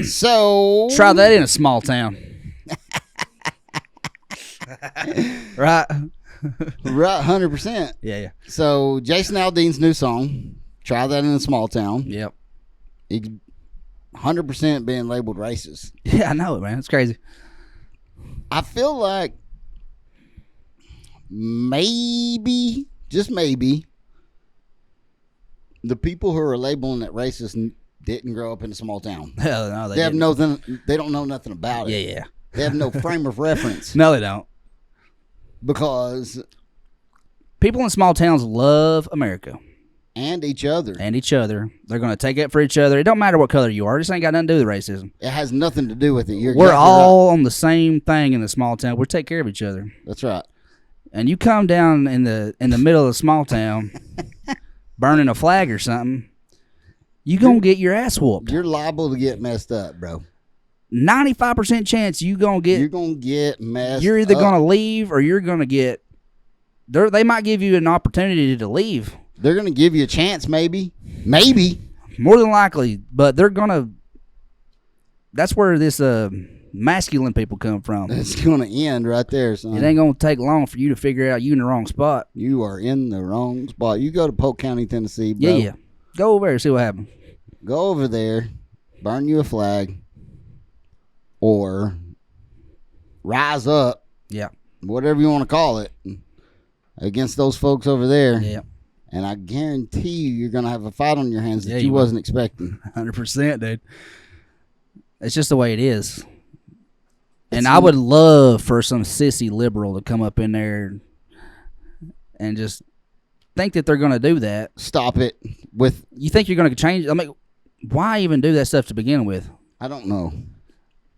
So try that in a small town. Right? Right, 100%. Yeah. So Jason Aldean's new song, Try That in a Small Town. Yep. 100% being labeled racist. Yeah, I know it, man. It's crazy. I feel like maybe, just maybe, the people who are labeling it racist didn't grow up in a small town. Hell no, They have nothing. They don't know nothing about it. Yeah. They have no frame of reference. No, they don't. Because people in small towns love America. And each other. They're going to take it for each other. It don't matter what color you are. This ain't got nothing to do with racism. It has nothing to do with it. We're exactly all right on the same thing in the small town. We take care of each other. That's right. And you come down in the middle of the small town burning a flag or something, you're going to get your ass whooped. You're liable to get messed up, bro. 95% chance you're going to get messed up. You're either going to leave or you're going to get... They might give you an opportunity to leave. They're going to give you a chance, maybe. Maybe. More than likely. But they're going to... That's where this masculine people come from. It's going to end right there, son. It ain't going to take long for you to figure out you in the wrong spot. You are in the wrong spot. You go to Polk County, Tennessee, bro. Yeah. Go over there and see what happens. Go over there, burn you a flag, or rise up. Yeah. Whatever you want to call it, against those folks over there. Yeah. And I guarantee you're going to have a fight on your hands that you wasn't expecting. 100%, dude. It's just the way it is. And I would love for some sissy liberal to come up in there and just think that they're going to do that. Stop it. You think you're going to change? I mean, why even do that stuff to begin with? I don't know.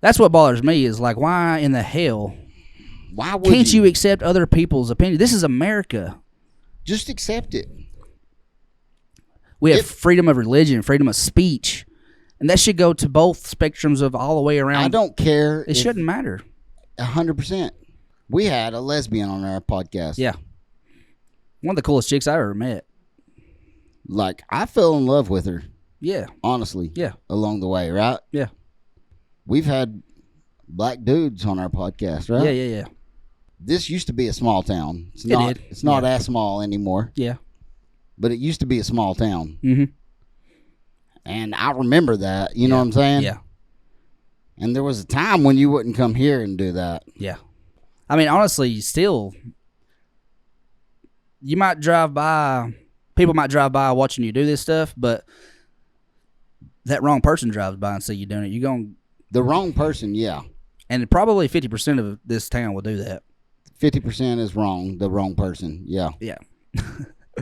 That's what bothers me is like, why in the hell can't you accept other people's opinion? This is America. Just accept it. We have freedom of religion, freedom of speech, and that should go to both spectrums of all the way around. I don't care. It shouldn't matter. 100%. We had a lesbian on our podcast. Yeah. One of the coolest chicks I ever met. Like, I fell in love with her. Yeah. Honestly. Yeah. Along the way, right? Yeah. We've had black dudes on our podcast, right? Yeah. This used to be a small town. It's not as small anymore. Yeah. But it used to be a small town. Mm-hmm. And I remember that. You know what I'm saying? Yeah. And there was a time when you wouldn't come here and do that. Yeah. I mean, honestly, still, you might drive by, people might drive by watching you do this stuff, but that wrong person drives by and see you doing it. The wrong person, yeah. And probably 50% of this town will do that. 50% is wrong, the wrong person, yeah. Yeah.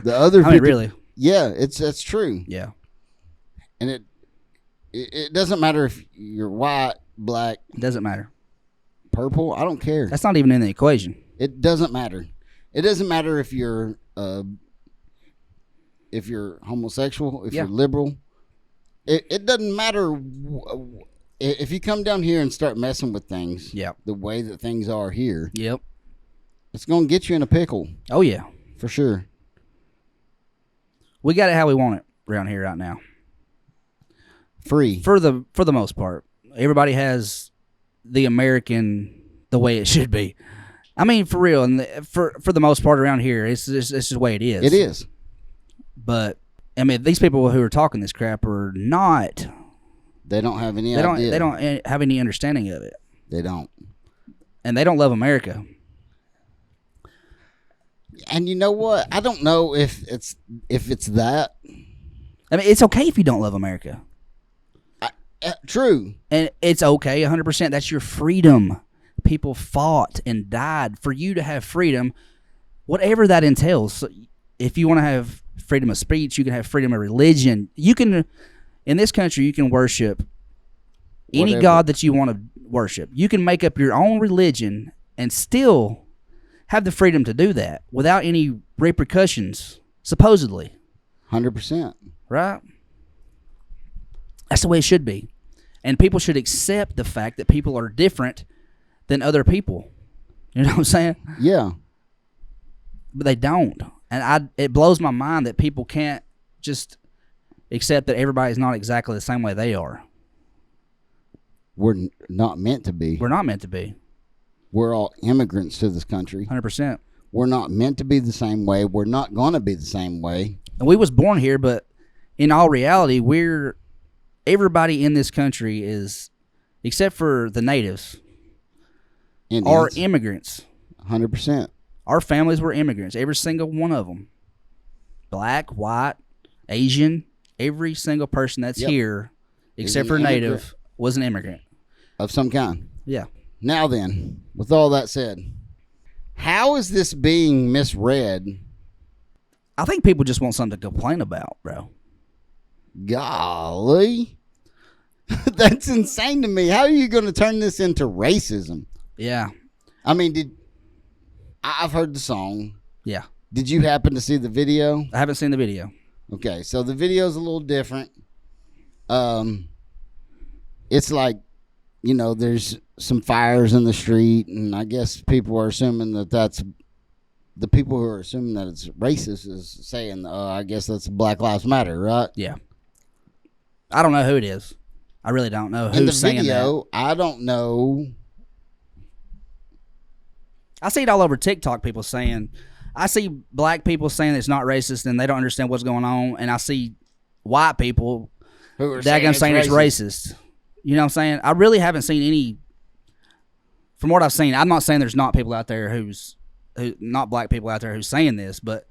The other 50, I mean, really? Yeah, that's true. Yeah. And it doesn't matter if you're white, black. It doesn't matter. Purple, I don't care. That's not even in the equation. It doesn't matter. It doesn't matter if you're homosexual, if you're liberal. It doesn't matter if you come down here and start messing with things. Yeah. The way that things are here. Yep. It's going to get you in a pickle. Oh yeah. For sure. We got it how we want it around here right now. Free. For the most part. Everybody has the American the way it should be. I mean, for real, and for the most part around here, it's just the way it is. It is. But I mean, these people who are talking this crap are not. They don't have any idea. They don't have any understanding of it. They don't. And they don't love America. And you know what? I don't know if it's that. I mean, it's okay if you don't love America. True. And it's okay, 100%. That's your freedom. People fought and died for you to have freedom, whatever that entails. So if you want to have freedom of speech, you can have freedom of religion. You can, in this country, you can worship any God that you want to worship. You can make up your own religion and still have the freedom to do that without any repercussions, supposedly. 100%. Right? That's the way it should be. And people should accept the fact that people are different than other people. You know what I'm saying? Yeah. But they don't. And it blows my mind that people can't just accept that everybody's not exactly the same way they are. we're not meant to be. We're not meant to be. We're all immigrants to this country. 100%. We're not meant to be the same way. We're not going to be the same way. And we was born here, but in all reality, everybody in this country is, except for the natives, Indians, are immigrants. 100%. Our families were immigrants, every single one of them. Black, white, Asian, every single person that's here, except for native, was an immigrant. Of some kind. Yeah. Now then, with all that said, how is this being misread? I think people just want something to complain about, bro. Golly. That's insane to me. How are you going to turn this into racism? Yeah. I mean, I've heard the song. Yeah. Did you happen to see the video? I haven't seen the video. Okay, so the video's a little different. It's like, you know, there's some fires in the street, and I guess people are assuming that's the people who are assuming that it's racist is saying, I guess that's Black Lives Matter, right? Yeah. I don't know who it is. I really don't know who's in the saying video, that. I don't know. I see it all over TikTok. People saying, I see black people saying it's not racist and they don't understand what's going on, and I see white people Who are saying saying it's racist. You know what I'm saying? I really haven't seen any. From what I've seen, I'm not saying there's not people out there not black people out there who's saying this, but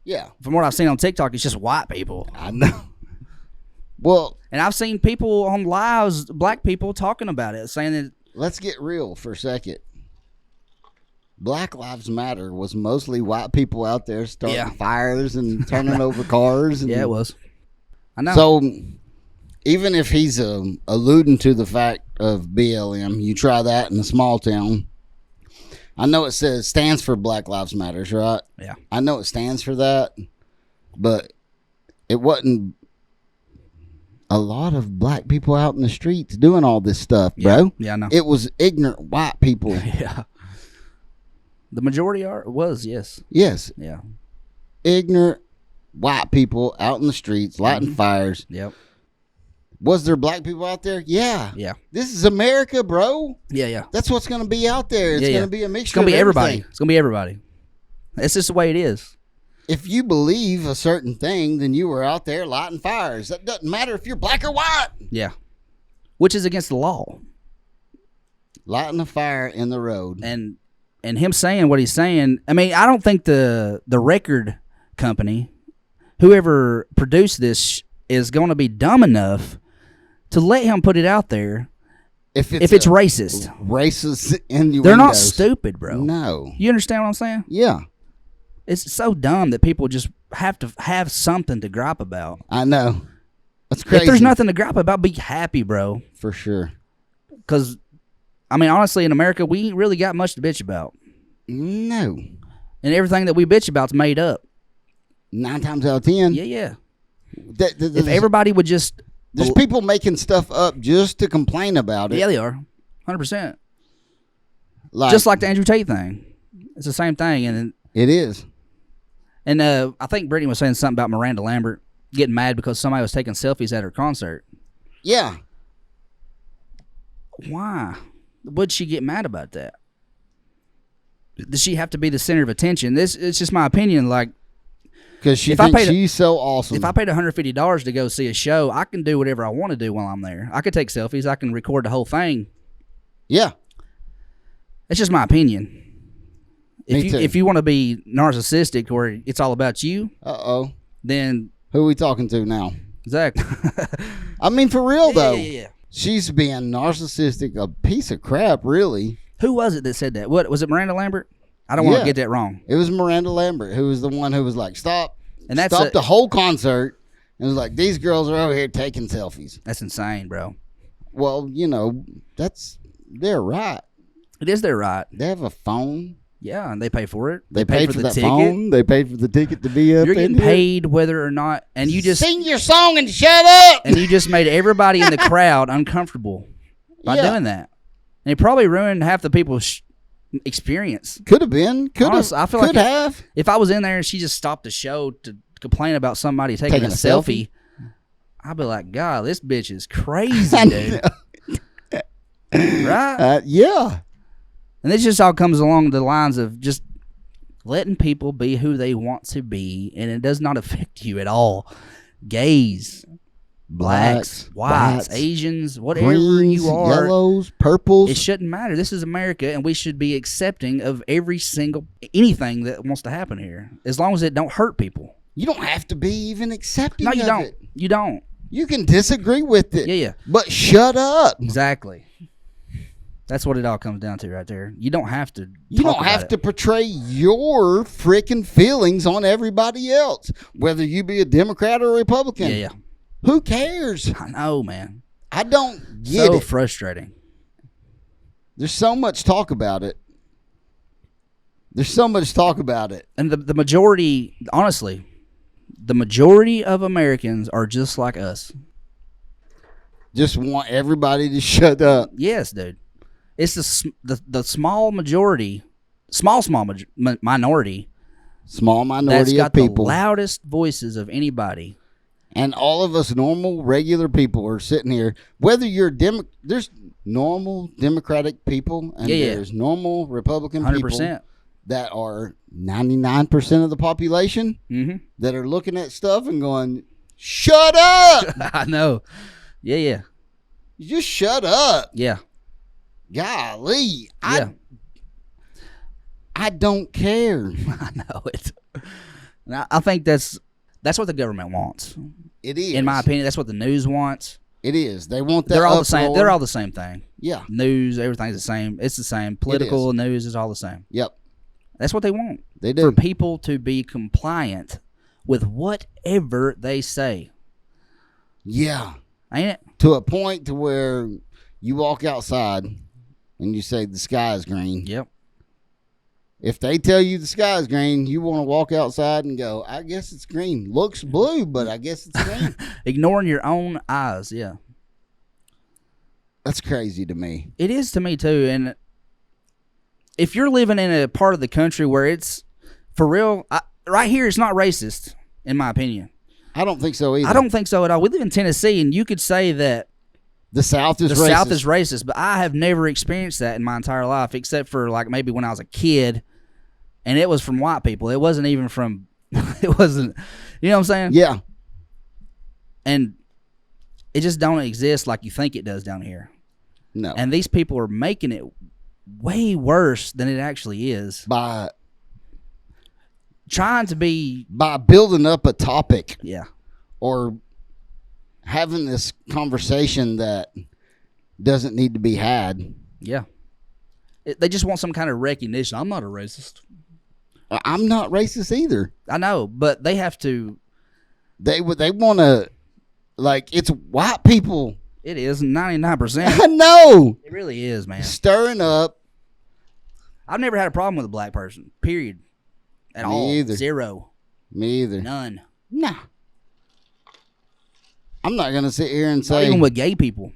yeah, from what I've seen on TikTok, it's just white people. I know. Well, and I've seen people on lives, black people talking about it, saying that. Let's get real for a second. Black Lives Matter was mostly white people out there starting fires and turning over cars. And, yeah, it was. I know. So, even if he's alluding to the fact of BLM, you try that in a small town. I know it stands for Black Lives Matters, right? Yeah. I know it stands for that, but it wasn't a lot of black people out in the streets doing all this stuff, bro. Yeah, I know. It was ignorant white people. Yeah. The majority was, yes. Yes. Yeah. Ignorant white people out in the streets, lighting fires. Yep. Was there black people out there? Yeah. Yeah. This is America, bro. Yeah, yeah. That's what's going to be out there. It's going to be a mixture. It's going to be everybody. Everything. It's going to be everybody. That's just the way it is. If you believe a certain thing, then you were out there lighting fires. That doesn't matter if you're black or white. Yeah. Which is against the law. Lighting a fire in the road. And him saying what he's saying, I mean, I don't think the record company, whoever produced this, is going to be dumb enough to let him put it out there if it's racist. Racist innuendos. They're not stupid, bro. No. You understand what I'm saying? Yeah. It's so dumb that people just have to have something to gripe about. I know. That's crazy. If there's nothing to gripe about, be happy, bro. For sure. Because, I mean, honestly, in America, we ain't really got much to bitch about. No. And everything that we bitch about's made up. 9 times out of 10. Yeah, yeah. If everybody would just... There's people making stuff up just to complain about it. Yeah, they are. 100%. Just like the Andrew Tate thing. It's the same thing. And it is. And I think Brittany was saying something about Miranda Lambert getting mad because somebody was taking selfies at her concert. Yeah. Why would she get mad about that? Does she have to be the center of attention? It's just my opinion. Like, because she thinks she's so awesome. If I paid $150 to go see a show, I can do whatever I want to do while I'm there. I could take selfies. I can record the whole thing. Yeah. It's just my opinion. Me too. If you want to be narcissistic or it's all about you, then who are we talking to now? Exactly. I mean, for real though. Yeah. She's being narcissistic, a piece of crap, really. Who was it that said that? What was it? Miranda Lambert? I don't want to get that wrong. It was Miranda Lambert who was the one who was like, stop the whole concert, and was like, these girls are over here taking selfies. That's insane, bro. Well, you know, they're right. It is their right. They have a phone. Yeah, and they pay for it. They paid for the ticket. Phone. They paid for the ticket to be up. You're getting paid whether or not, and you just sing your song and shut up. And you just made everybody in the crowd uncomfortable by doing that. And it probably ruined half the people's experience. Could have been. Could have. If I was in there and she just stopped the show to complain about somebody taking a selfie, I'd be like, God, this bitch is crazy, dude. Right? Yeah. And this just all comes along the lines of just letting people be who they want to be, and it does not affect you at all. Gays, blacks, whites, Asians, whatever greens, you are, yellows, purples. it shouldn't matter. This is America, and we should be accepting of anything that wants to happen here, as long as it don't hurt people. You don't have to be even accepting No, you of don't. it. You don't. You can disagree with it. Yeah. But shut up. Exactly. That's what it all comes down to right there. You don't have to. You don't have to portray your freaking feelings on everybody else, whether you be a Democrat or a Republican. Yeah. Who cares? I know, man. I don't get So it. frustrating. There's so much talk about it. And the majority, honestly, the majority of Americans are just like us. Just want everybody to shut up. Yes, dude. It's the small majority, minority. Small minority That's got of people. the loudest voices of anybody. And all of us normal, regular people are sitting here. Whether you're there's normal Democratic people and there's normal Republican 100%. people that are 99% of the population that are looking at stuff and going, shut up. I know. Yeah. Just shut up. Yeah. Golly. Yeah. I don't care. I know it. And I think that's what the government wants. It is. In my opinion, that's what the news wants. It is. They want that. They're all the uproar. same. They're all the same thing. Yeah. News, everything's the same. It's the same. Political news is all the same. Yep. That's what they want. They do. For people to be compliant with whatever they say. Yeah. Ain't it? To a point to where you walk outside and you say the sky is green. Yep. If they tell you the sky is green, you want to walk outside and go, I guess it's green. Looks blue, but I guess it's green. Ignoring your own eyes, yeah. That's crazy to me. It is to me too. And if you're living in a part of the country where it's for real, right here it's not racist, in my opinion. I don't think so either. I don't think so at all. We live in Tennessee, and you could say that the South is the racist. South is racist, but I have never experienced that in my entire life, except for like maybe when I was a kid, and it was from white people. It wasn't even from. It wasn't. You know what I'm saying? Yeah. And it just don't exist like you think it does down here. No. And these people are making it way worse than it actually is. By building up a topic. Yeah. Or having this conversation that doesn't need to be had. Yeah. They just want some kind of recognition. I'm not a racist. I'm not racist either. I know, but they have to. They want to, like, it's white people. It is 99%. I know. It really is, man. Stirring up. I've never had a problem with a black person, period. At all. Me either. Zero. Me either. None. Nah. I'm not going to sit here and Not say. even with gay people.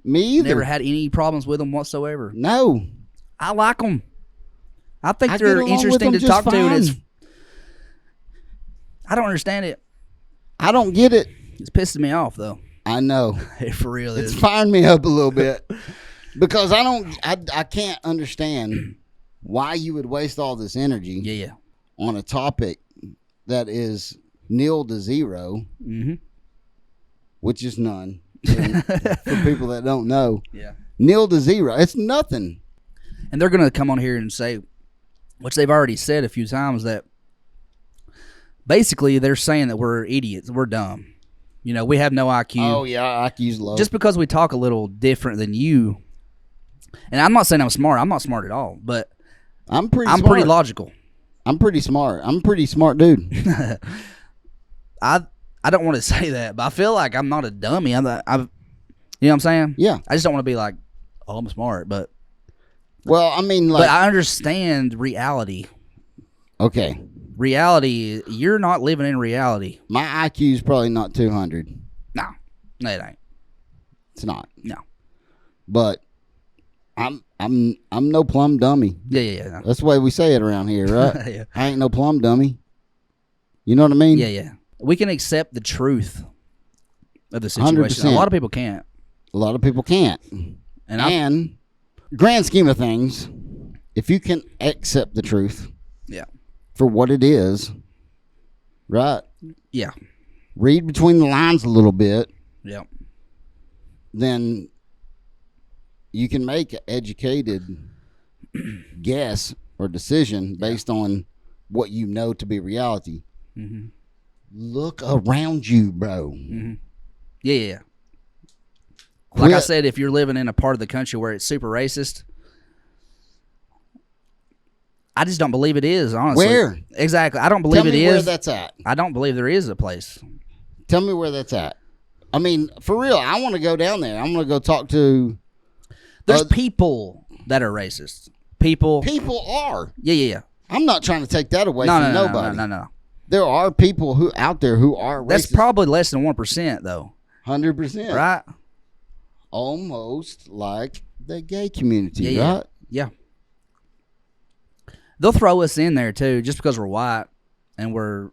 Me either. Never had any problems with them whatsoever. No. I like them. I think I they're get along with interesting them to just talk to. And fine. I don't understand it. I don't get it. It's pissing me off, though. I know. It for real It's is. firing me up a little bit. Because I can't understand why you would waste all this energy Yeah. on a topic that is nil to zero, which is none for people that don't know. Yeah. Nil to zero. It's nothing. And they're going to come on here and say, which they've already said a few times, that basically they're saying that we're idiots. We're dumb. You know, we have no IQ. Oh, yeah, IQ's low. Just because we talk a little different than you. And I'm not saying I'm smart. I'm not smart at all. But I'm pretty pretty logical. I'm pretty smart. I'm a pretty smart dude. I don't want to say that, but I feel like I'm not a dummy. You know what I'm saying? Yeah. I just don't want to be like, oh, I'm smart. But I mean, like. But I understand reality. Okay. Reality, you're not living in reality. My IQ is probably not 200. No, it ain't. It's not. No. But I'm no plum dummy. Yeah. That's the way we say it around here, right? Yeah. I ain't no plum dummy. You know what I mean? Yeah. We can accept the truth of the situation. 100%. A lot of people can't. A lot of people can't. And grand scheme of things, if you can accept the truth, for what it is, right? Yeah. Read between the lines a little bit. Yeah. Then you can make an educated guess or decision based on what you know to be reality. Mm-hmm. Look around you, bro. Mm-hmm. Yeah. Like I said, if you're living in a part of the country where it's super racist, I just don't believe it is, honestly. Where? Exactly. I don't believe Tell it me is. where that's at. I don't believe there is a place. Tell me where that's at. I mean, for real, I want to go down there. I'm going to go talk to... There's people that are racist. People are. Yeah. I'm not trying to take that away from nobody. No. There are people who out there who are racist. That's probably less than 1%, though. 100%. Right? Almost like the gay community, right? Yeah. They'll throw us in there too, just because we're white and we're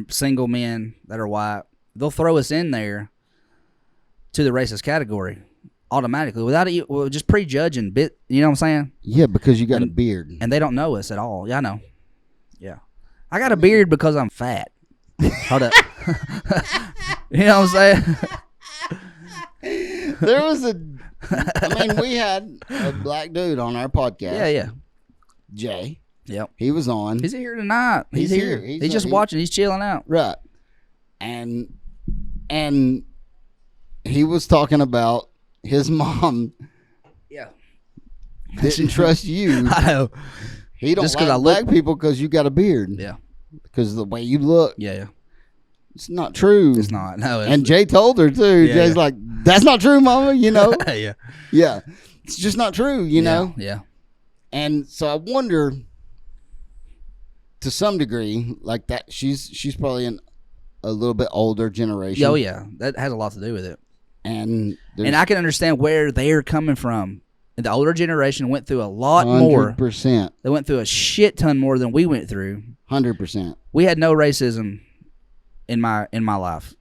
single men that are white. They'll throw us in there to the racist category automatically without just prejudging. You know what I'm saying? Yeah, because you got a beard, and they don't know us at all. Yeah, I know. Yeah, I got a beard because I'm fat. Hold up. You know what I'm saying? There was we had a black dude on our podcast. Yeah. Jay. Yep. He was on. He's here tonight. He's here. He's just watching. He's chilling out. Right. And he was talking about his mom. Yeah. Didn't trust you. I know. He don't just like black people because you got a beard. Yeah. Because of the way you look. Yeah. It's not true. It's not. No. And Jay told her too. Yeah, Jay's like, that's not true, mama. You know. Yeah. Yeah. It's just not true. You know. Yeah. And so I wonder, to some degree, like that, she's probably in a little bit older generation. Oh yeah, that has a lot to do with it. And I can understand where they're coming from. The older generation went through a lot more. 100%. They went through a shit ton more than we went through. 100%. We had no racism in my life.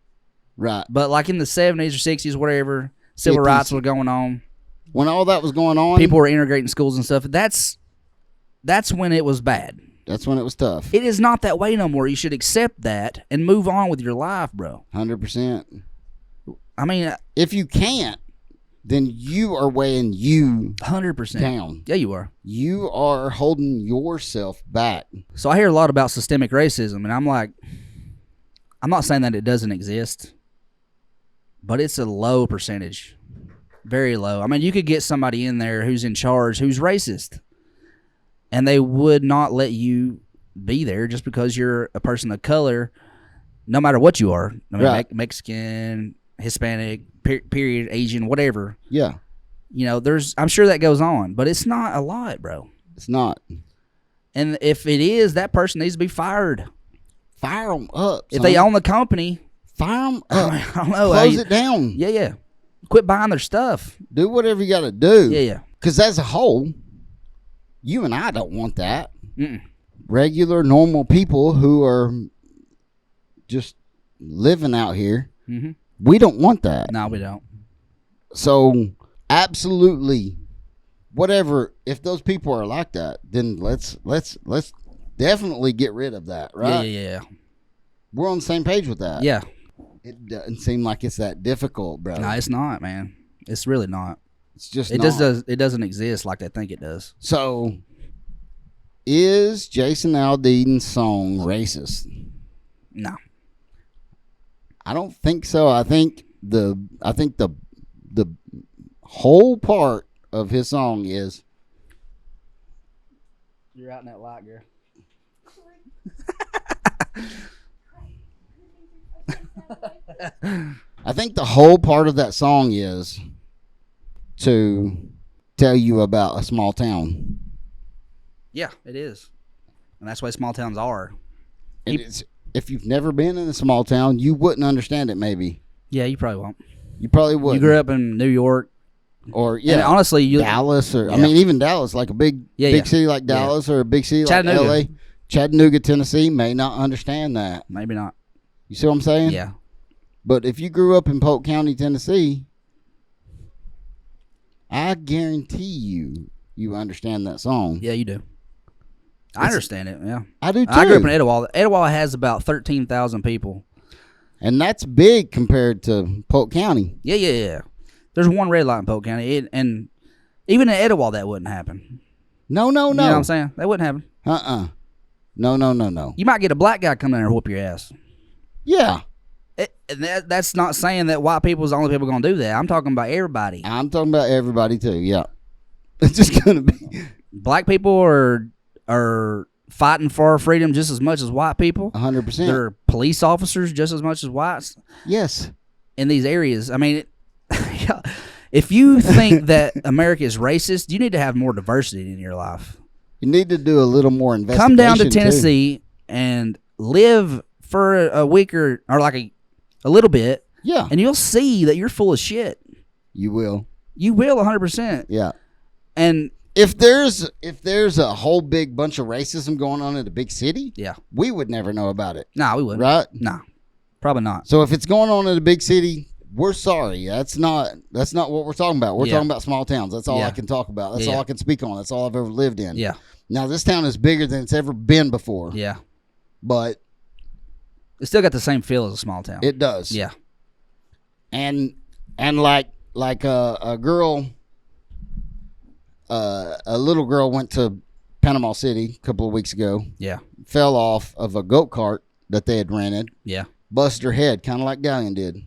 Right. But like in the 70s or 60s, whatever, civil rights were going on. When all that was going on, people were integrating schools and stuff. That's when it was bad. That's when it was tough. It is not that way no more. You should accept that and move on with your life, bro. 100%. I mean, if you can't, then you are weighing you 100% down. Yeah, you are. You are holding yourself back. So I hear a lot about systemic racism, and I'm like, I'm not saying that it doesn't exist, but it's a low percentage. Very low. I mean, you could get somebody in there who's in charge who's racist, and they would not let you be there just because you're a person of color, no matter what you are. I mean, right. Mexican, Hispanic, period, Asian, whatever. Yeah. You know, I'm sure that goes on, but it's not a lot, bro. It's not. And if it is, that person needs to be fired. Fire them up. If they own the company, fire them up. I don't know. Close it down. Yeah. Quit buying their stuff. Do whatever you got to do. Yeah. Because as a whole, you and I don't want that. Mm-mm. Regular, normal people who are just living out here, we don't want that. No, we don't. So, absolutely, whatever. If those people are like that, then let's definitely get rid of that, right? Yeah. We're on the same page with that. Yeah. It doesn't seem like it's that difficult, bro. No, it's not, man. It's really not. It's just it not. It doesn't exist like they think it does. So, is Jason Aldean's song racist? No. I don't think so. I think the whole part of his song is. You're out in that light, girl. I think the whole part of that song is to tell you about a small town. Yeah, it is. And that's why small towns are. If you've never been in a small town, you wouldn't understand it maybe. Yeah, you probably won't. You probably wouldn't. You grew up in New York. Or, yeah. And honestly, Dallas or, I mean, even Dallas, like a big city like Dallas or a big city like LA. Chattanooga, Tennessee may not understand that. Maybe not. You see what I'm saying? Yeah. But if you grew up in Polk County, Tennessee, I guarantee you understand that song. Yeah, you do. I understand it. Yeah, I do too. I grew up in Etowah. Etowah has about 13,000 people, and that's big compared to Polk County. Yeah. There's one red light in Polk County, and even in Etowah that wouldn't happen. No. You know what I'm saying? That wouldn't happen. No. You might get a black guy come in there and whoop your ass. Yeah. That's not saying that white people is the only people going to do that. I'm talking about everybody. I'm talking about everybody too. Yeah. It's just gonna be black people are fighting for our freedom just as much as white people. 100%. They're police officers just as much as whites. Yes. In these areas, I mean, if you think that America is racist, you need to have more diversity in your life. You need to do a little more investigation. Come down to Tennessee and live for a week or like a little bit. Yeah. And you'll see that you're full of shit. You will. You will 100%. Yeah. And if there's a whole big bunch of racism going on in a big city, yeah, we would never know about it. No, we wouldn't. Right? No, probably not. So if it's going on in a big city, we're sorry. That's not what we're talking about. We're talking about small towns. That's all I can talk about. That's all I can speak on. That's all I've ever lived in. Yeah. Now this town is bigger than it's ever been before. Yeah. But it's still got the same feel as a small town. It does. Yeah. And like a girl, a little girl went to Panama City a couple of weeks ago. Yeah. Fell off of a go-kart that they had rented. Yeah. Busted her head, kind of like Aldean did.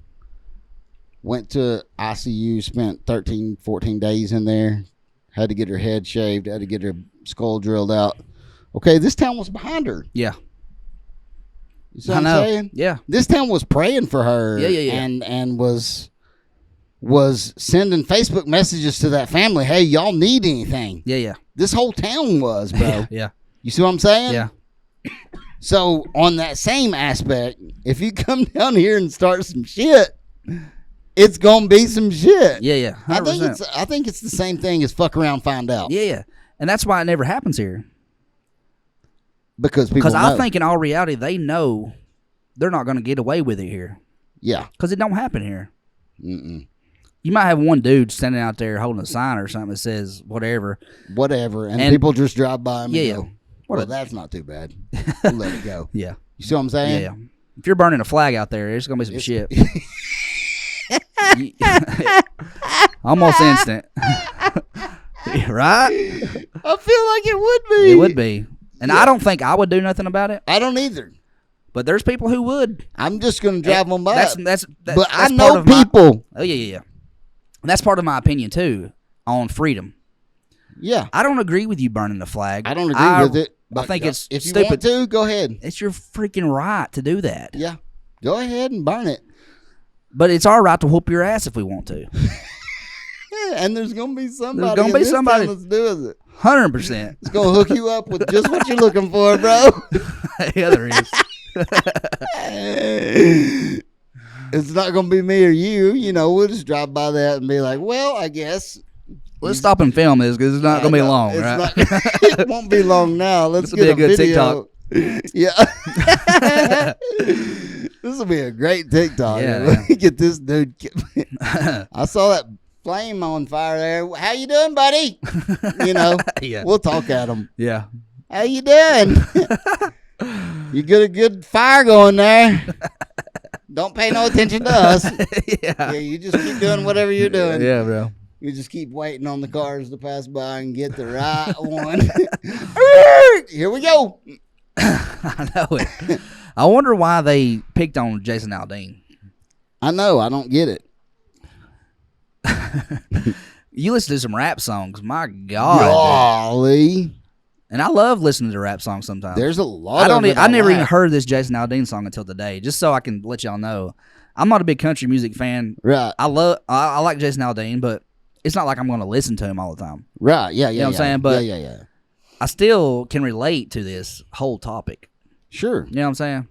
Went to ICU, spent 13, 14 days in there. Had to get her head shaved. Had to get her skull drilled out. Okay, this town was behind her. Yeah. You see what I'm saying? Yeah. This town was praying for her. Yeah. And was sending Facebook messages to that family. Hey, y'all need anything? Yeah. This whole town was, bro. Yeah. You see what I'm saying? Yeah. So on that same aspect, if you come down here and start some shit, it's gonna be some shit. Yeah. 100%. I think it's the same thing as fuck around, find out. Yeah. And that's why it never happens here. Because people know. I think in all reality they know they're not going to get away with it here. Yeah. Because it don't happen here. Mm-mm. You might have one dude standing out there holding a sign or something that says whatever. And people just drive by him and go, well, that's not too bad. We'll let it go. Yeah. You see what I'm saying? Yeah. If you're burning a flag out there, it's going to be some shit. Almost instant. Right? I feel like it would be. It would be. And I don't think I would do nothing about it. I don't either. But there's people who would. I'm just going to drive them by. But I know people. Yeah. And that's part of my opinion, too, on freedom. Yeah. I don't agree with you burning the flag. I don't agree with it. I think it's if stupid. you want to, go ahead. It's your freaking right to do that. Yeah. Go ahead and burn it. But it's our right to whoop your ass if we want to. And there's going to be somebody that's doing it. 100%. It's going to hook you up with just what you're looking for, bro. Yeah, there is. It's not going to be me or you. You know, we'll just drive by that and be like, well, I guess. Let's stop and film this because it's not going to be long, right? It won't be long now. Let's get be a good video. TikTok. Yeah. This will be a great TikTok. Yeah. Get this dude. I saw that flame on fire there. How you doing, buddy? You know, We'll talk at him. Yeah. How you doing? You get a good fire going there. Don't pay no attention to us. Yeah, you just keep doing whatever you're doing. Yeah, bro. You just keep waiting on the cars to pass by and get the right one. Here we go. I know it. I wonder why they picked on Jason Aldean. I know. I don't get it. You listen to some rap songs, my God. Golly. And I love listening to rap songs sometimes. There's a lot I never even heard this Jason Aldean song until today, just so I can let y'all know. I'm not a big country music fan. Right. I like Jason Aldean, but it's not like I'm going to listen to him all the time. Right. Yeah. You know what I'm saying? But yeah. I still can relate to this whole topic. Sure. You know what I'm saying?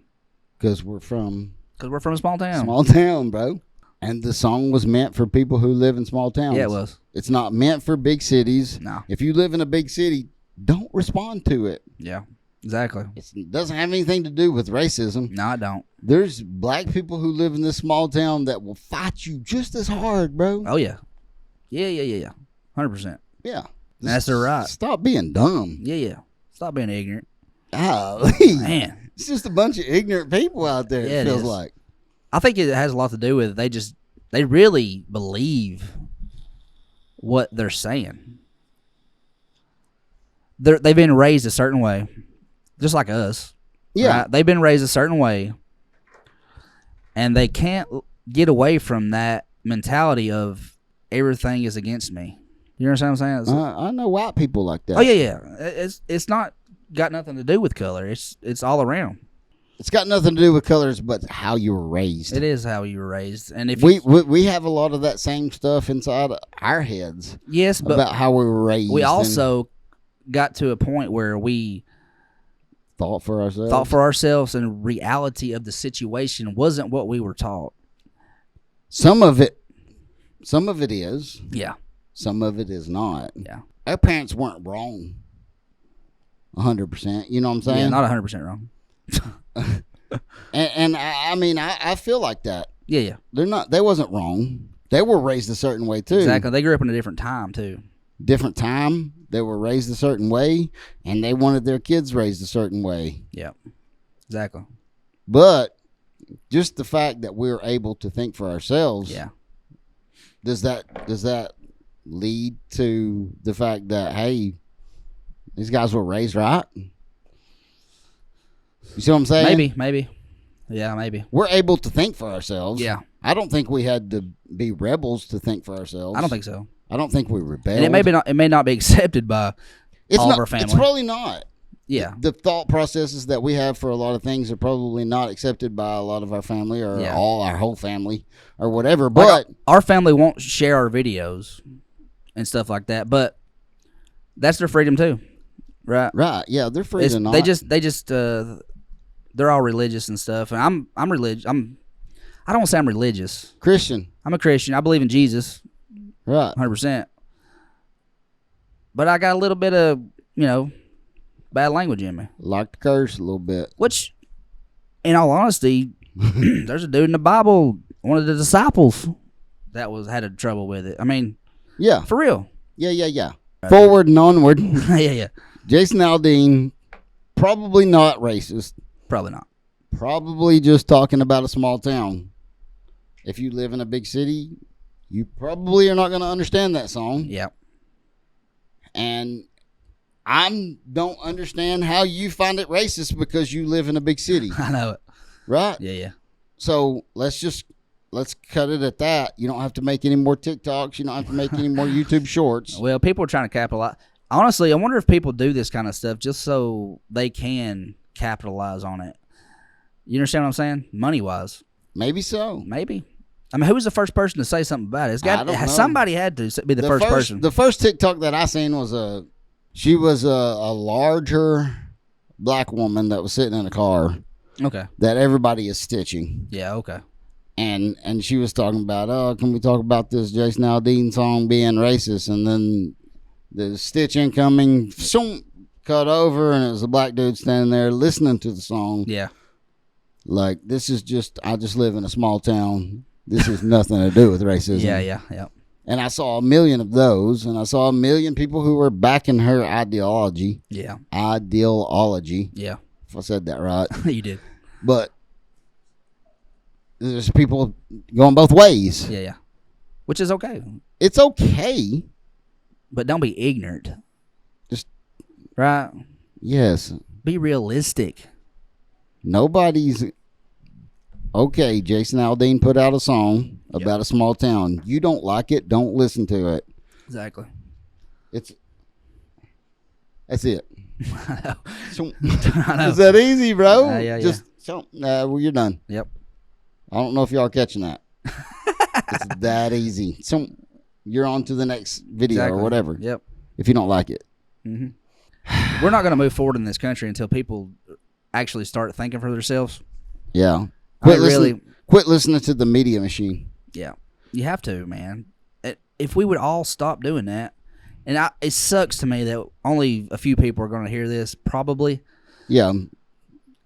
Because we're from a small town. Small town, bro. And the song was meant for people who live in small towns. Yeah, it was. It's not meant for big cities. No. If you live in a big city, don't respond to it. Yeah, exactly. It doesn't have anything to do with racism. No, I don't. There's black people who live in this small town that will fight you just as hard, bro. Oh, yeah. Yeah. 100%. Yeah. That's their right. Stop being dumb. Yeah. Stop being ignorant. Golly. Man. It's just a bunch of ignorant people out there, Yeah, it it feels is. like. I think it has a lot to do with they really believe what they're saying. They've been raised a certain way, just like us. Yeah. Right? They've been raised a certain way, and they can't get away from that mentality of everything is against me. You understand what I'm saying? I know white people like that. Oh yeah. It's not got nothing to do with color. It's all around. It's got nothing to do with colors, but how you were raised. It is how you were raised, and if We have a lot of that same stuff inside our heads. yes, but about how we were raised. we also got to a point where we thought for ourselves. And reality of the situation wasn't what we were taught. Some of it is. Yeah. Some of it is not. Yeah. Our parents weren't wrong. 100%. You know what I'm saying? Yeah, not 100% wrong. and I mean, I feel like that. Yeah. They wasn't wrong. They were raised a certain way too. Exactly. They grew up in a different time too. Different time. They were raised a certain way, and they wanted their kids raised a certain way. Yeah. Exactly. But just the fact that we're able to think for ourselves. Yeah. Does that lead to the fact that, hey, these guys were raised right? You see what I'm saying? Maybe. Yeah, maybe. We're able to think for ourselves. Yeah. I don't think we had to be rebels to think for ourselves. I don't think so. I don't think we rebelled. And it may not be accepted by all of our family. It's probably not. Yeah. The thought processes that we have for a lot of things are probably not accepted by a lot of our family or our whole family or whatever. But like our family won't share our videos and stuff like that, but that's their freedom too. Right. Right. Yeah, they're free to not. They just they're all religious and stuff. And I'm religious. I don't want to say I'm religious. Christian. I'm a Christian. I believe in Jesus. Right. 100%. But I got a little bit of, bad language in me. Like to curse a little bit. Which, in all honesty, there's a dude in the Bible, one of the disciples, that had trouble with it. I mean, yeah, for real. Yeah. Forward and onward. Yeah. Jason Aldean, probably not racist. Probably not. Probably just talking about a small town. If you live in a big city, you probably are not going to understand that song. Yeah. And I don't understand how you find it racist because you live in a big city. I know it. Right? Yeah. So let's cut it at that. You don't have to make any more TikToks. You don't have to make any more YouTube shorts. Well, people are trying to capitalize. Honestly, I wonder if people do this kind of stuff just so they can capitalize on it. You understand what I'm saying? Money-wise. Maybe so. Maybe. I mean, who was the first person to say something about it? I don't know. Somebody had to be the first person. The first TikTok that I seen was she was a larger black woman that was sitting in a car. Okay. That everybody is stitching. Yeah, okay. And she was talking about, can we talk about this Jason Aldean song being racist? And then the stitch incoming, cut over, and it was a black dude standing there listening to the song. Yeah. Like, I just live in a small town. This has nothing to do with racism. Yeah. And I saw 1 million of those, and I saw 1 million people who were backing her ideology. Yeah. Ideology. Yeah. If I said that right. You did. But there's people going both ways. Yeah. Which is okay. It's okay. But don't be ignorant. Just. Right? Yes. Be realistic. Nobody's. Okay, Jason Aldean put out a song about a small town. You don't like it, don't listen to it. Exactly. That's it. I know. I know. Is that easy, bro? Yeah. Well, you're done. Yep. I don't know if y'all are catching that. It's that easy. So you're on to the next video or whatever. Yep. If you don't like it. Mm-hmm. We're not going to move forward in this country until people actually start thinking for themselves. Yeah. Quit listening to the media machine. Yeah. You have to, man. If we would all stop doing that, and it sucks to me that only a few people are going to hear this, probably. Yeah.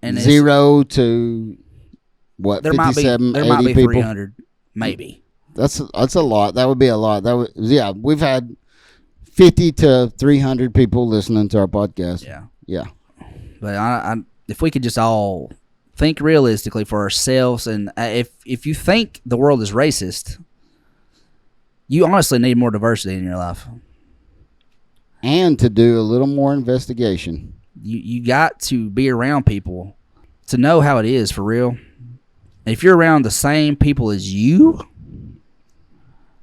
And 0 to what? There 57, might 80 be people. 300, maybe. That's a lot. That would be a lot. We've had 50 to 300 people listening to our podcast. Yeah. But if we could just all think realistically for ourselves, and if you think the world is racist, you honestly need more diversity in your life. And to do a little more investigation. You got to be around people to know how it is for real. If you're around the same people as you,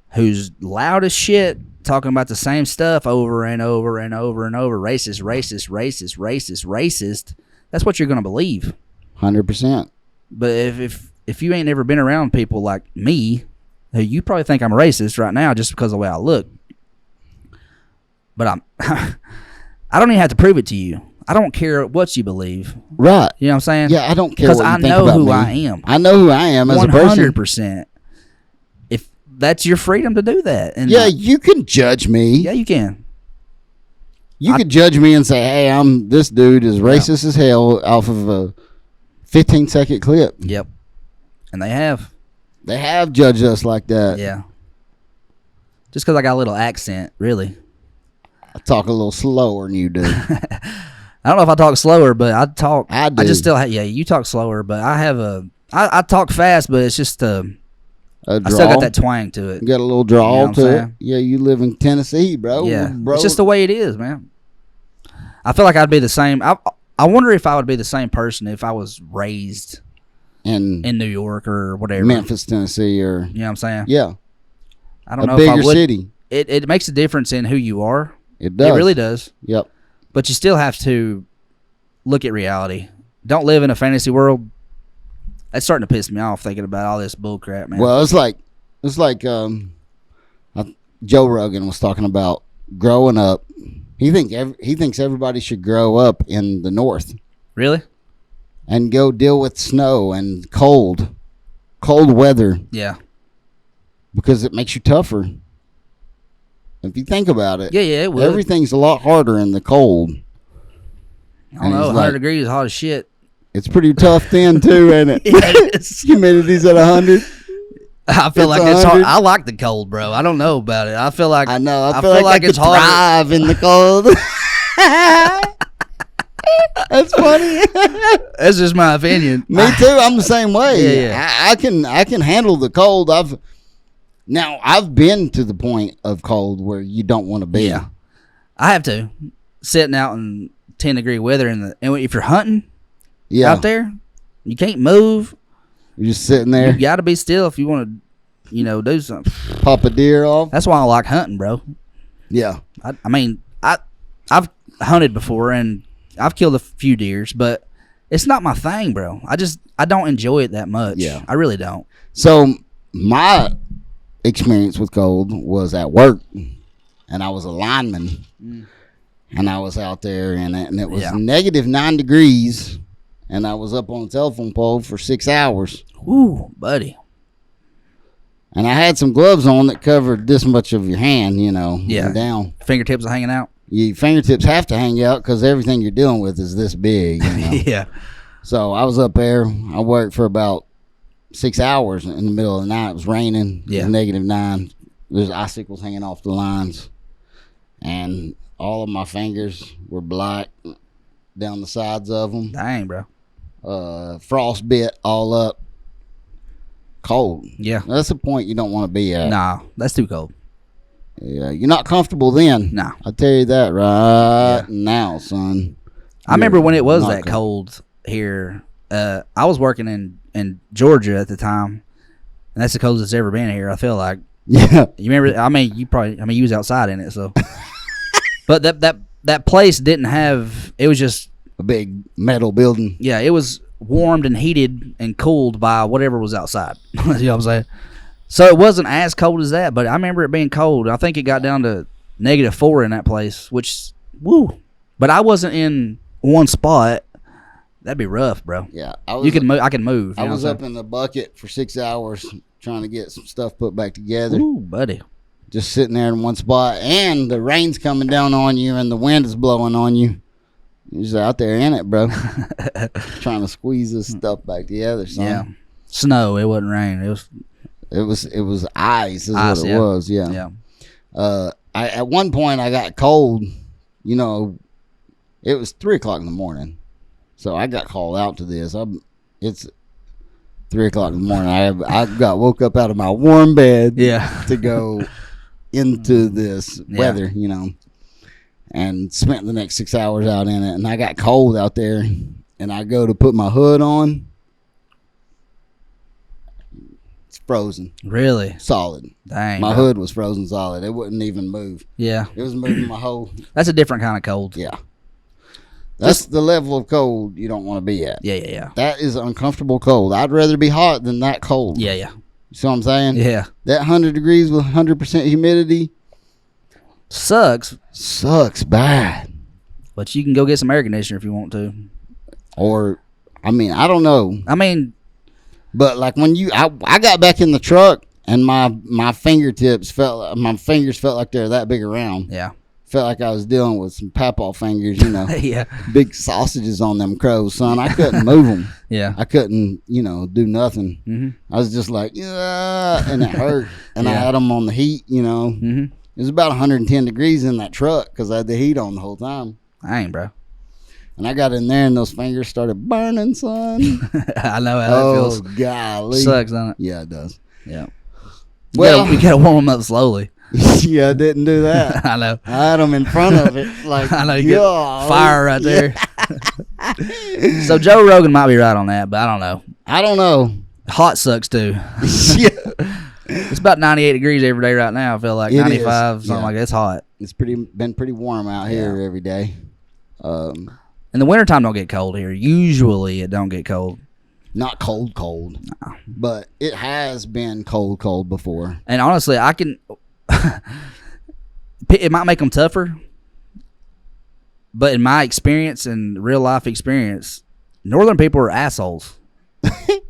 who's loud as shit, talking about the same stuff over and over and over and over, racist, that's what you're going to believe. 100%. But if you ain't ever been around people like me, who you probably think I'm a racist right now just because of the way I look, but I don't even have to prove it to you. I don't care what you believe. Right. You know what I'm saying? Yeah, I don't care what you think about me. Because I know who I am. I know who I am as a person. 100%. If that's your freedom to do that. And yeah, you can judge me. Yeah, you can. You could judge me and say, hey, this dude is racist as hell off of a 15-second clip. Yep. And they have. They have judged us like that. Yeah. Just because I got a little accent, really. I talk a little slower than you do. I don't know if I talk slower, but I talk. I do. I just still you talk slower, but I talk fast, but it's just I still got that twang to it. You got a little drawl you know to it. Yeah, you live in Tennessee, bro. Yeah, bro. It's just the way it is, man. I feel like I'd be the same. I wonder if I would be the same person if I was raised in New York or whatever, Memphis, Tennessee, or you know what I'm saying? Yeah, I don't know bigger if I would. City. It makes a difference in who you are. It does. It really does. Yep. But you still have to look at reality. Don't live in a fantasy world. That's starting to piss me off thinking about all this bull crap, man. Well, it's like Joe Rogan was talking about growing up. He thinks everybody should grow up in the North. Really? And go deal with snow and cold weather. Yeah. Because it makes you tougher. If you think about it. Yeah, it would. Everything's a lot harder in the cold. I don't know, 100 degrees is hot as shit. It's pretty tough then, too, ain't it? Yes. Humidity's at 100. I feel like it's hard. I like the cold, bro. I don't know about it. I feel like I know. I feel like it's I could thrive in the cold. That's funny. That's just my opinion. Me too. I'm the same way. Yeah. I can handle the cold. I've been to the point of cold where you don't want to be. Yeah, I have to sitting out in 10-degree weather and if you're hunting out there, you can't move. You're just sitting there. You got to be still if you want to, do something. Pop a deer off. That's why I like hunting, bro. Yeah. I've hunted before and I've killed a few deers, but it's not my thing, bro. I don't enjoy it that much. Yeah. I really don't. So my experience with cold was at work, and I was a lineman, and I was out there in it, and it was -9 degrees, and I was up on the telephone pole for 6 hours. Ooh, buddy. And I had some gloves on that covered this much of your hand, and down. Fingertips are hanging out. Your fingertips have to hang out because everything you're dealing with is this big. Yeah. So I was up there. I worked for about 6 hours in the middle of the night. It was raining. Yeah. It was -9. There's icicles hanging off the lines. And all of my fingers were black down the sides of them. Dang, bro. Frost bit all up. Cold. Yeah. That's the point you don't want to be at. Nah, that's too cold. Yeah, you're not comfortable then. Nah. I'll tell you that right now, son. I remember when it was that cold here. I was working in Georgia at the time, and that's the coldest it's ever been here, I feel like. Yeah. You remember? You was outside in it, so. But that place didn't have. It was just a big metal building. Yeah, it was warmed and heated and cooled by whatever was outside. You know what I'm saying? So it wasn't as cold as that, but I remember it being cold. I think it got down to -4 in that place, which, woo. But I wasn't in one spot. That'd be rough, bro. Yeah. I can move. I was up in the bucket for 6 hours trying to get some stuff put back together. Ooh, buddy. Just sitting there in one spot, and the rain's coming down on you, and the wind is blowing on you. You're just out there in it, bro. Trying to squeeze this stuff back together, son. Yeah. Snow. It wasn't rain. It was ice is what it was. Yeah. at one point I got cold. You know, it was 3:00 in the morning, so I got called out to this. It's 3:00 in the morning. I got woke up out of my warm bed. Yeah. To go into this weather, you know, and spent the next 6 hours out in it. And I got cold out there, and I go to put my hood on. It's frozen. Really? Solid. Dang. My bro. hood was frozen solid. It wouldn't even move. Yeah. It was moving my whole. That's a different kind of cold. Yeah. That's the level of cold you don't want to be at. Yeah. That is uncomfortable cold. I'd rather be hot than that cold. Yeah. You see what I'm saying? Yeah. That 100 degrees with 100% humidity Sucks, bad. but you can go get some air conditioner if you want to. Or, I mean, I don't know. I mean, But like when I got back in the truck and my fingers felt like they're that big around. yeah. Felt like I was dealing with some papaw fingers, you know. Yeah. Big sausages on them crows, son. I couldn't move them. Yeah. I couldn't, do nothing. Mm-hmm. I was just like, yeah, and it hurt. And I Yeah. had them on the heat, Mm-hmm. It was about 110 degrees in that truck because I had the heat on the whole time. Dang, bro. And I got in there and those fingers started burning, son. I know how that feels. Golly. Sucks, doesn't it? Yeah, it does. Yeah. Well, we gotta warm them up slowly. yeah, I didn't do that. I know. I had them in front of it. Like, I know you get fire right there. So Joe Rogan might be right on that, but I don't know. I don't know. Hot sucks too. Yeah. It's about 98 degrees every day right now. I feel like It 95, is. something Yeah. like that. It's hot. It's been pretty warm out here every day. In the wintertime, don't get cold here. Usually, it don't get cold. Not cold, but it has been cold before. And honestly, I can. It might make them tougher, but in my experience and real life experience, northern people are assholes.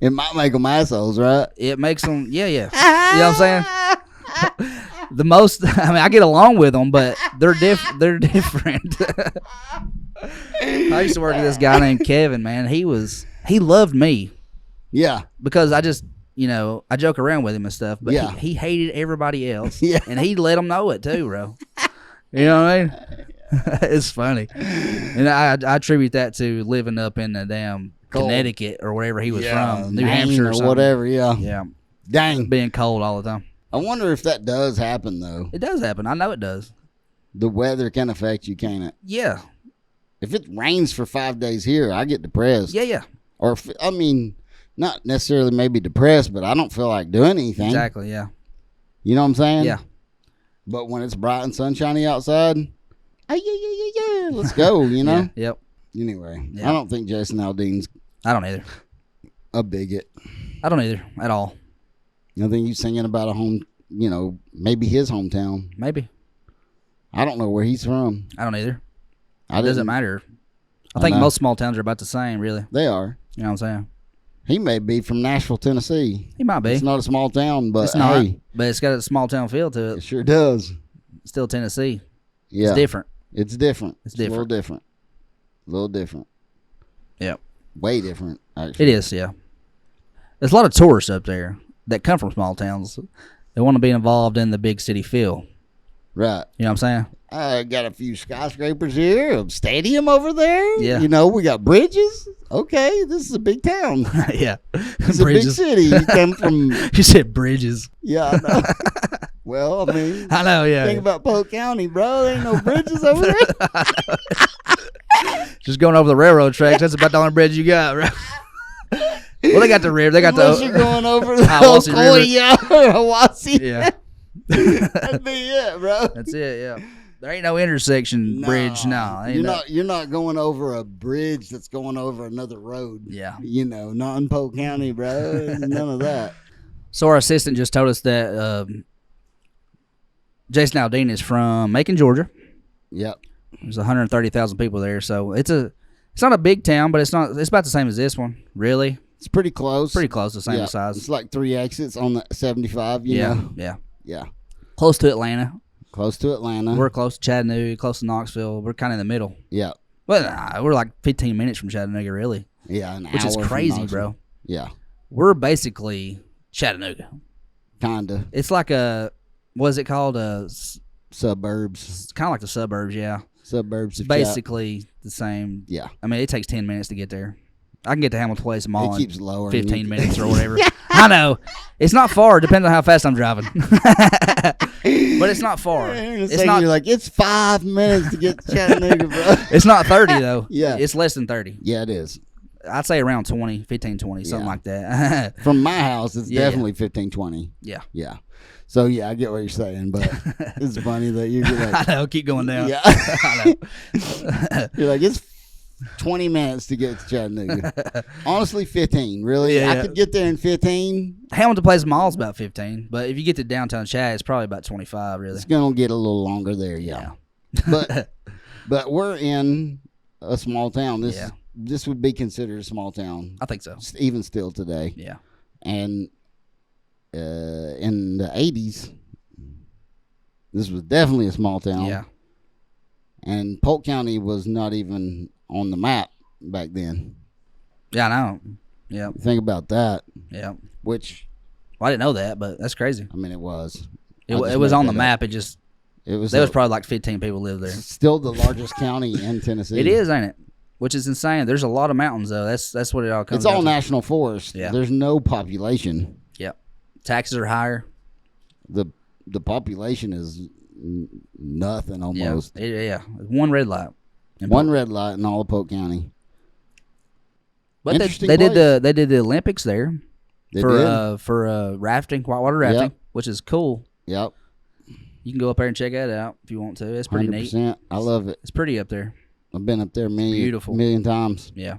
It might make them assholes, right? It makes them, yeah. You know what I'm saying? The most, I mean, I get along with them, but they're different. I used to work with this guy named Kevin, man. He loved me Yeah. because I just, I joke around with him and stuff, but Yeah. he hated everybody else. Yeah. And he let them know it too, bro. You know what I mean? It's funny. And I attribute that to living up in the damn Cold. Connecticut or wherever he was from, New Maine Hampshire or or something. whatever, yeah. Yeah. Dang. Being cold all the time. I wonder if that does happen, though. It does happen. I know it does. The weather can affect you, can't it? Yeah. If it rains for 5 days here, I get depressed. Yeah. Or, not necessarily maybe depressed, but I don't feel like doing anything. Exactly, yeah. You know what I'm saying? Yeah. But when it's bright and sunshiny outside, yeah, let's go, Yeah. Yep. Anyway, Yeah. I don't think Jason Aldean's I don't either. a bigot. I don't either at all. I think he's singing about a home, maybe his hometown. Maybe. I don't know where he's from. I don't either. I It doesn't didn't- matter. I I think know. most small towns are about the same, really. They are. You know what I'm saying? He may be from Nashville, Tennessee. He might be. It's not a small town, but It's not. hey, But it's got a small town feel to it it. sure does. It's still Tennessee. Yeah, It's different. It's different. It's A little different. different. A little different. Yep. Way different, actually. It is, yeah. There's a lot of tourists up there that come from small towns. They want to be involved in the big city feel. Right. You know what I'm saying? I got a few skyscrapers here, a stadium over there. Yeah. We got bridges. Okay, this is a big town. Yeah. It's a big city. You come from, You said bridges. yeah, I know. Well, I mean, I know, yeah. think about Polk County, bro. There ain't no bridges over there. Just going over the railroad tracks. That's about the only bridge you got, right? Well, they got the river. They got Unless you're the going over the Hiwassee River. Ocoee or Hiwassee. yeah. That'd be it, bro. That's it. Yeah. There ain't no intersection bridge. No, ain't You're not going over a bridge that's going over another road. Yeah. Not in Polk County, bro. None of that. So our assistant just told us that Jason Aldean is from Macon, Georgia. Yep. There's 130,000 people there, so it's not a big town, but it's about the same as this one, really. It's pretty close. Pretty close, the same Yeah, size. It's like 3 exits on the 75, you Yeah, know? yeah. Yeah. Close to Atlanta. Close to Atlanta. We're close to Chattanooga, close to Knoxville. We're kind of in the middle. Yeah. Well, nah, we're like 15 minutes from Chattanooga, really, Yeah, which is hour from crazy, Knoxville. bro. Yeah. We're basically Chattanooga. Kinda. It's like a, what is it called? suburbs. It's kind of like the suburbs, yeah. Suburbs of Basically the same. Yeah. I mean, it takes 10 minutes to get there. I can get to Hamilton Place Mall It keeps lowering. 15 minutes or whatever. I know. It's not far. Depends on how fast I'm driving. But it's not far. It's not. You're like, it's 5 minutes to get to Chattanooga, bro. It's not 30, though. Yeah. It's less than 30. Yeah, it is. I'd say around 20, 15, 20, something like that. From my house, it's Yeah. definitely 15, 20. Yeah. Yeah. So, yeah, I get what you're saying, but it's funny that you're like, I know. Keep going down. yeah. I know. You're like, it's 20 minutes to get to Chattanooga. Honestly, 15. Really? Yeah, I yeah. could get there in 15. Hamilton Place Mall is about 15, but if you get to downtown Chat, it's probably about 25, really. It's going to get a little longer there, yeah. But we're in a small town. This would be considered a small town. I think so. Even still today. Yeah. And in the 80s, this was definitely a small town. Yeah. And Polk County was not even on the map back then. Yeah, I know. Yeah. Think about that. Yeah. Which, well, I didn't know that, but that's crazy. I mean, it was. It was on the map. It just, It was. there was probably like 15 people live there. Still the largest county in Tennessee. It is, ain't it? Which is insane. There's a lot of mountains, though. That's what it all comes It's all down to. national forest. Yeah. There's no population. Yep. Taxes are higher. The population is nothing almost. Yeah. One red light. One red light in all of Polk County. But Interesting they place. did the Olympics there They did. for rafting, whitewater rafting, Yep. which is cool. Yep. You can go up there and check that out if you want to. It's pretty 100%. neat. I love it. It's pretty up there. I've been up there beautiful. million times. Yeah.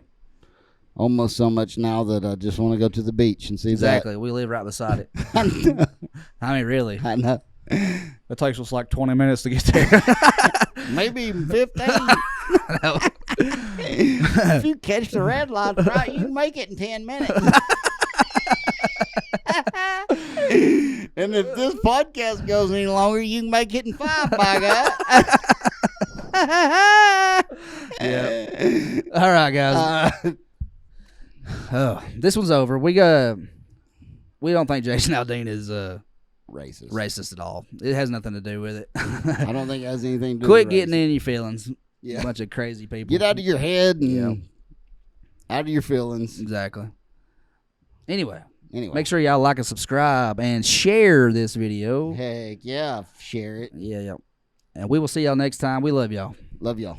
Almost so much now that I just want to go to the beach and see Exactly. We live right beside it. that. I mean, really. I know. It takes us like 20 minutes to get there. Maybe even 15. If you catch the red light right, you can make it in 10 minutes. And if this podcast goes any longer, you can make it in 5, by God. Yeah. All right, guys. Oh, this one's over. We don't think Jason Aldean is racist at all. It has nothing to do with it. I don't think it has anything to do Quit with getting race. in your feelings. Yeah. A bunch of crazy people. Get out of your head and Yeah. out of your feelings. Exactly. Anyway, Anyway. make sure y'all like and subscribe and share this video. Heck yeah, share it. Yeah. And we will see y'all next time. We love y'all. Love y'all.